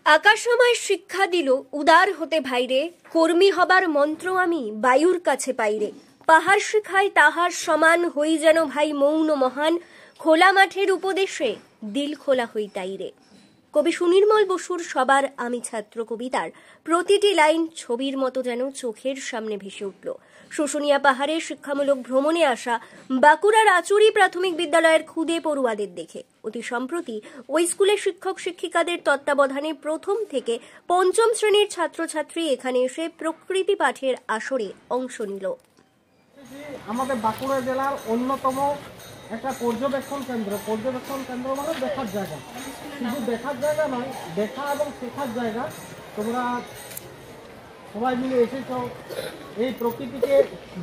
আকাশময় শিক্ষা দিল উদার হতে ভাইরে, কর্মী হবার মন্ত্র আমি বায়ুর কাছে পাইরে। পাহাড় শিখায় তাহার সমান হই যেন ভাই মৌন মহান, খোলা মাঠের উপদেশে দিল খোলা হই তাইরে। কবি সুনির্মল বসুর সবার আমি ছাত্র কবিতার প্রতিটি লাইন ছবির মতো যেন চোখের সামনে ভেসে উঠল। শুশুনিয়া পাহাড়ে শিক্ষামূলক ভ্রমণে আসা বাঁকুড়ার আচুরি প্রাথমিক বিদ্যালয়ের খুদে পড়ুয়াদের দেখে অতি সম্প্রতি ওই স্কুলের শিক্ষক শিক্ষিকাদের তত্ত্বাবধানে প্রথম থেকে পঞ্চম শ্রেণীর ছাত্রছাত্রী এখানে এসে প্রকৃতি পাঠের আসরে অংশ নিল। আমাদের বাঁকুড়া জেলার অন্যতম একটা পর্যবেক্ষণ কেন্দ্র মানে দেখার জায়গা, শুধু দেখার জায়গা নয়, দেখা এবং শেখার জায়গা। তোমরা সবাই মিলে এসেছ এই প্রকৃতিকে,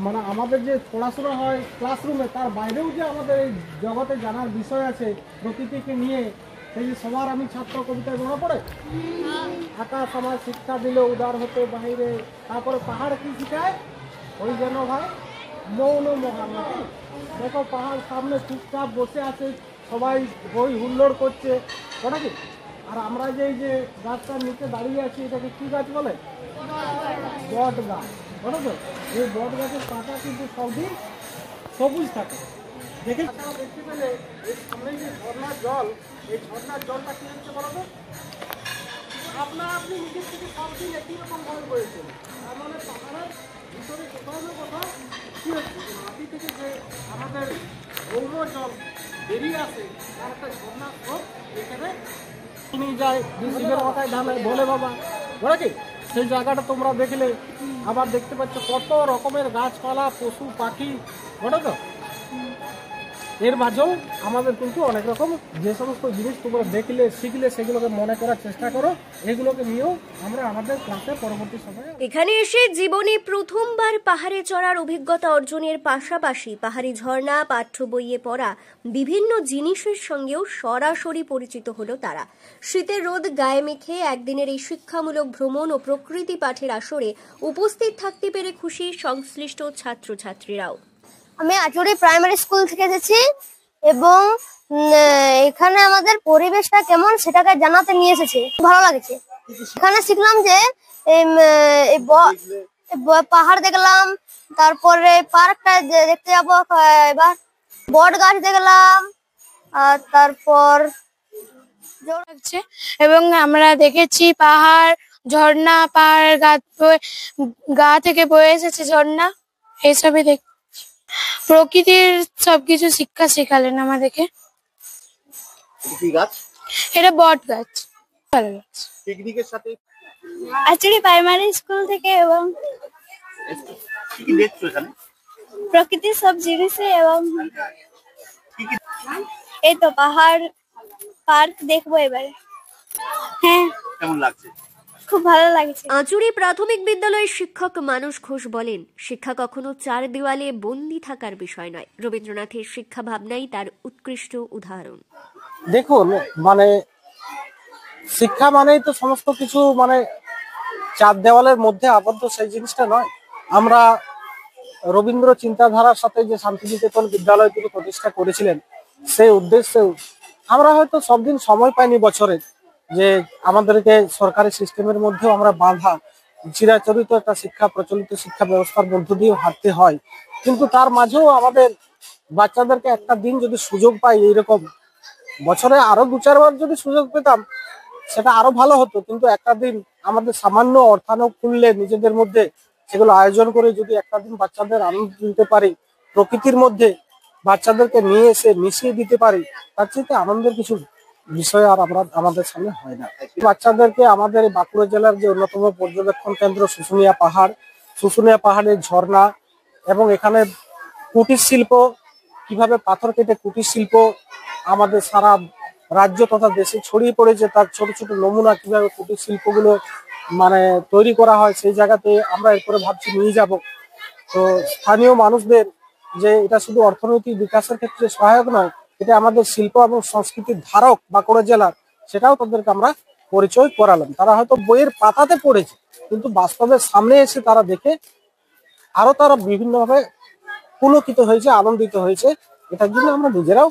মানে আমাদের যে পড়াশোনা হয় ক্লাসরুমে, তার বাইরেও যে আমাদের এই জগতে জানার বিষয় আছে প্রকৃতিকে নিয়ে, সেই যে সবার আমি ছাত্র কবিতায় মনে পড়ে, আকাশ আমার শিক্ষা দিল উদার হতে বাহিরে, তারপরে পাহাড় কি শিখায়, ওই যেন ভাই মৌন মহান। দেখো পাহাড় সামনে চুপচাপ বসে আছে, সবাই বই হুল্লোড় করছে, ওটা কি? আর আমরা যে এই যে গাছটার নিচে দাঁড়িয়ে আছি, এটাকে কি গাছ বলে? বট গাছ, বলো তো? এই বট গাছের পাতা কিন্তু সবদিন সবুজ থাকে। দেখে দেখতে পেলে এই সামনে যে ঝর্ণার জল, এই ঝর্ণার জলটা কি হচ্ছে বলো তো? আপনি নিজের থেকে সবদিন একই রকম ভাবে বলেছেন। তার মানে পাহাড়ের ভিতরে কোথাও না কোথাও কি হচ্ছে, মাটি থেকে যে আমাদের গৌর জল বেরিয়ে আসে, তার একটা ঝর্ণার স্রোত এখানে নিয়ে যায়, শিবের মাথায় ঢালে বলে বাবা, বলে কি? সেই জায়গাটা তোমরা দেখলে আবার দেখতে পাচ্ছ কত রকমের গাছপালা, পশু পাখি, বলো তো? এর মাঝেও আমাদের কিন্তু অনেক রকম যে সমস্ত জিনিস তোমরা দেখলে শিখলে সেগুলোকে মনে করার চেষ্টা করো, এগুলোকে নিয়েও আমরা আমাদের ক্লাসে পরবর্তী সময়ে। এখানে এসে জীবনে প্রথমবার পাহাড়ে চড়ার অভিজ্ঞতা অর্জনের পাশাপাশি পাহাড়ি ঝর্ণা, পাঠ্য বইয়ে পড়া বিভিন্ন জিনিসের সঙ্গেও সরাসরি পরিচিত হলো তারা। শীতের রোদ গায়ে মেখে একদিনের এই শিক্ষামূলক ভ্রমণ ও প্রকৃতি পাঠের আসরে উপস্থিত থাকতে পেরে খুশি সংশ্লিষ্ট ছাত্রছাত্রীরাও। আমি আচুরি প্রাইমারি স্কুল থেকে এসেছি এবং এখানে আমাদের পরিবেশটা কেমন সেটাকে জানাতে নিয়ে এসেছি, ভালো লাগছে। এখানে শিখলাম যে পাহাড় দেখলাম, তারপরে পার্কটা দেখতে যাবো, এবার বট গাছ দেখলাম, আর তারপর লাগছে এবং আমরা দেখেছি পাহাড়, ঝর্ণা, পাহাড় গা থেকে বয়ে এসেছে ঝর্ণা, এইসবই দেখ প্রকৃতির সবকিছু শিক্ষা শেখালেন আমাদেরকে। এটা বট গাছ, ভালো লাগছে। পিকনিকের সাথে আচুরি প্রাইমারি স্কুল থেকে এবং কি দেখছো এখানে? প্রকৃতির সব জিনিসে এবং এই তো পাহাড়, পার্ক দেখবো এবারে। হ্যাঁ, কেমন লাগছে? খুব ভালো লাগছে। আচুরি প্রাথমিক বিদ্যালয়ের শিক্ষক মানস ঘোষ বলেন, শিক্ষা কখনো চার দেওয়ালে বন্দী থাকার বিষয় নয়, রবীন্দ্রনাথের শিক্ষা ভাবনাই তার উৎকৃষ্ট উদাহরণ। দেখুন, মানে শিক্ষা মানেই তো সমস্ত কিছু মানে চার দেওয়ালের মধ্যে আবদ্ধ, সেই জিনিসটা নয়। আমরা রবীন্দ্র চিন্তাধারার সাথে যে শান্তিনিকেতন বিদ্যালয় তিনি প্রতিষ্ঠা করেছিলেন, সেই উদ্দেশ্যেও আমরা হয়তো সবদিন সময় পাইনি বছরে যে আমাদেরকে সরকারি সিস্টেমের মধ্যেও আমরা বাঁধা চিরাচরিত একটা শিক্ষা, প্রচলিত শিক্ষা ব্যবস্থার মধ্য দিয়েও হাঁটতে হয়। কিন্তু তার মাঝেও আমাদের বাচ্চাদেরকে একটা দিন যদি সুযোগ পাই, এইরকম বছরে আরো 2-4 বার যদি সুযোগ পেতাম সেটা আরো ভালো হতো। কিন্তু একটা দিন আমাদের সামান্য অর্থানুকূল্যে নিজেদের মধ্যে সেগুলো আয়োজন করে যদি একটা দিন বাচ্চাদের আনন্দ দিতে পারি, প্রকৃতির মধ্যে বাচ্চাদেরকে নিয়ে এসে মিশিয়ে দিতে পারি, তার চেয়ে আনন্দের কিছু বিষয় আর আমাদের সামনে হয় না। বাচ্চাদেরকে আমাদের বাঁকুড়া জেলার যে অন্যতম পর্যবেক্ষণ কেন্দ্র শুশুনিয়া পাহাড়ের ঝর্ণা এবং এখানে কুটির শিল্প, কিভাবে পাথর কেটে কুটির শিল্প আমাদের সারা রাজ্য তথা দেশে ছড়িয়ে পড়েছে, তার ছোট ছোট নমুনা কিভাবে কুটির শিল্পগুলো মানে তৈরি করা হয়, সেই জায়গাতে আমরা এরপরে ভাবছি নিয়ে যাব। তো স্থানীয় মানুষদের যে এটা শুধু অর্থনৈতিক বিকাশের ক্ষেত্রে সহায়ক নয়, এটা আমাদের শিল্প এবং সংস্কৃতির ধারক বাঁকুড়া জেলার, সেটাও তাদেরকে আমরা পরিচয় করালাম। তারা হয়তো বইয়ের পাতাতে পড়েছে, কিন্তু বাস্তবের সামনে এসে তারা দেখে আরো তারা বিভিন্নভাবে পুলকিত হয়েছে, আনন্দিত হয়েছে। এটার জন্য আমরা নিজেরাও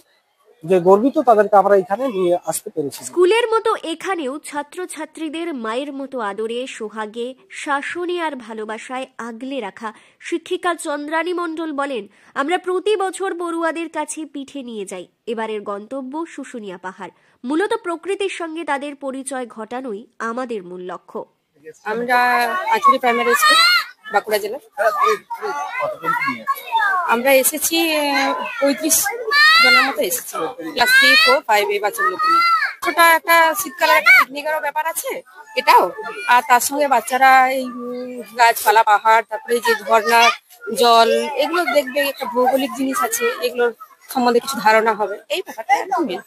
যে গর্বিত তাদেরকে আমরা এখানে নিয়ে আসতে পেরেছি। স্কুলের মতো এখানেও ছাত্রছাত্রীদের মায়ের মতো আদরে, সোহাগে, শাসনে আর ভালোবাসায় আগলে রাখা শিক্ষিকা চন্দ্রানী মণ্ডল বলেন, আমরা প্রতি বছর পড়ুয়াদের কাছে পিঠে নিয়ে যাই। এবারের গন্তব্য শুশুনিয়া পাহাড়। মূলত প্রকৃতির সঙ্গে তাদের পরিচয় ঘটানোই আমাদের মূল লক্ষ্য। আমরা আচুরি প্রাইমারি স্কুল, বাঁকুড়া জেলা। আমরা এসেছি 35 জনের মতো এসেছি, ক্লাস 3, 4, 5 এই বাচ্চাগুলোকে নিয়ে। ছোটা একটা শীতকালের একটা পিকনিকেরও ব্যাপার আছে এটাও, আর তার সঙ্গে বাচ্চারা এই গাছপালা, পাহাড়, তারপরে যে ঝর্ণা জল, এগুলো দেখবে, একটা ভৌগোলিক জিনিস আছে, এগুলোর সম্বন্ধে কিছু ধারণা হবে, এই ব্যাপারটা একদম মেন।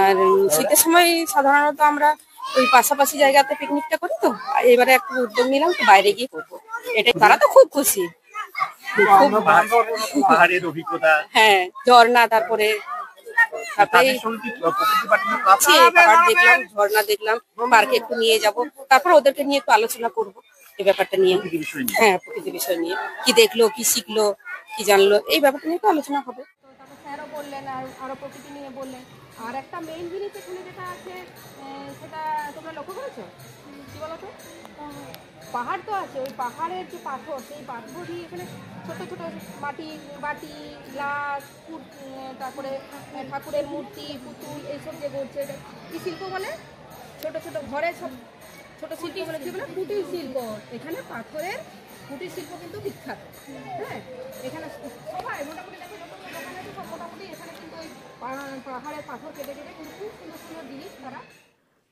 আর শীতের সময় সাধারণত আমরা ওই পাশাপাশি জায়গাতে পিকনিকটা করি, তো এবারে একটা উদ্যোগ নিলাম তো বাইরে গিয়ে করবো, এটাই। তারা তো খুব খুশি, পাহাড়ের অভিজ্ঞতা, হ্যাঁ, ঝর্ণা, তারপরে পাহাড় দেখলাম, ঝর্ণা দেখলাম, পার্কে একটু নিয়ে যাব, তারপর ওদেরকে নিয়ে একটু আলোচনা করবো এই ব্যাপারটা নিয়ে। হ্যাঁ, প্রকৃতির বিষয় নিয়ে কি দেখলো, কি শিখলো, কি জানলো, এই ব্যাপারটা নিয়ে একটু আলোচনা হবে। স্যারও বললেন, আর আরো প্রকৃতি নিয়ে বললেন। আর একটা মেইন জিনিস এখানে যেটা আছে, সেটা তোমরা লক্ষ্য করেছো কি বলতো? পাহাড় তো আছে, ওই পাহাড়ের যে পাথর, সেই পাথর দিয়ে এখানে ছোট ছোট মাটি, বাটি, গ্লাস, তারপরে ঠাকুরের মূর্তি, পুতুল, এইসব যে করছে, কি শিল্প বলে? ছোট ছোট ঘরে সব ছোট শিল্প বলে, কি বলে? কুটির শিল্প। এখানে পাথরের কুটির শিল্প কিন্তু বিখ্যাত। হ্যাঁ, এখানে সবাই মোটামুটি দেখো, যতগুলো দোকান আছে সব মোটামুটি এখানে কিন্তু ওই পাহাড়ের পাথর কেটে কেটে কিন্তু খুব সুন্দর সুন্দর জিনিস তারা।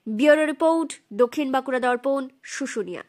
ব্যুরো রিপোর্ট, দক্ষিণ বাঁকুড়া দর্পণ, শুশুনিয়া।